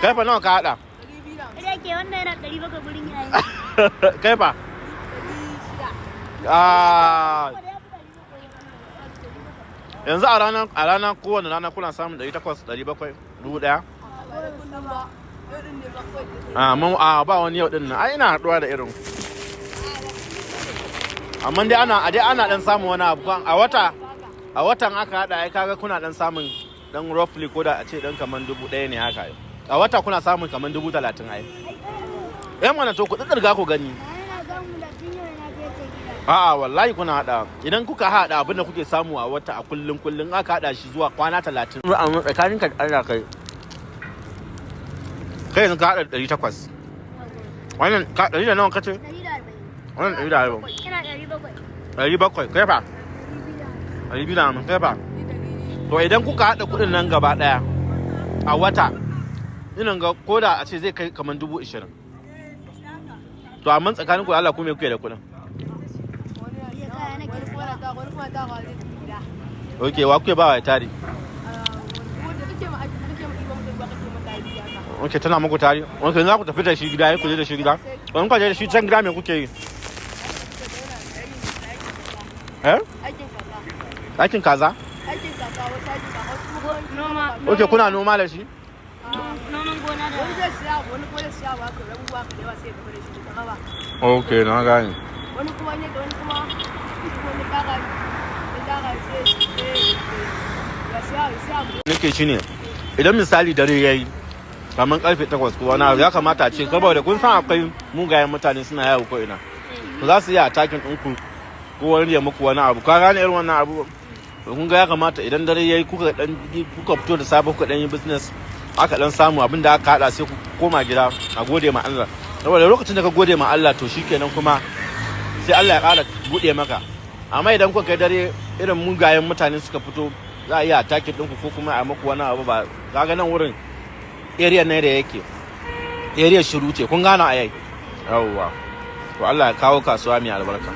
Kai fa nawa ka hada? Kai ke wannan yana 700 gurin yayi. Kai fa? Yanzu a rana kowane rana kuna samun 800 700 1000. Ba wani yau din nan. Ai ina haduwa da irin. Amma dai ana dan samu wani abu a watan aka hada ai kaga kuna dan samun dan roughly ko da a ce dan kaman 1000 ne haka. A wata kuna samun kaman 30,000 ai. Mana to ku dirga ku gani. A'a wallahi kuna hada. Idan kuka hada abin da kuke samu a wata a kullun aka hada shi zuwa kwana 30. Amma tsakanin ka Allah kai. Kai yanzu ka hada 800. Wannan ka 100 da nawa kace? 140. Wannan 140. Ina 700. 700 kai fa? 200 kai fa? To idan kuka hada kudin nan gaba daya a wata ina ga koda a ce zai kai kaman 20,000. To amma tsakanin ku Allah ku me kuke da kudin? Okay, wa kuke ba wa tari? Okay, tana muku tari. Okay, za ku tafi da shi gida, ku je da shi gida. Wani kwaje da shi can gida me kuke yi? Aikin kaza? Aikin kaza wata noma. Okay, kuna noma da shi? Noman gona da wani zai siya wani ko zai siya ba ka rabuwa ka yawa sai ka fara shi ka ba. Okay, na gane. Wani kuma ne da wani kuma wani kaga nake shi ne idan misali dare yayi kamar karfe 8 ko wani ya kamata a ce saboda kun san akwai mugayen mutane suna yawo ko ina to za su yi attacking ɗinku ko wani ya muku wani abu ka gane irin wannan abu to kun ga ya kamata idan dare yayi kuka fito da safe kuka dan yi business aka dan samu abin da aka hada sai ku koma gida a gode ma Allah saboda lokacin da ka gode ma Allah to shikenan kuma sai Allah ya ƙara bude maka amma idan kuka kai dare irin mugayen mutane suka fito za a yi attacking ɗinku ko kuma a maku wani abu ba kaga nan wurin area ne da yake area shiru ce kun gane ayai yawwa to Allah ya kawo kasuwa mai albarka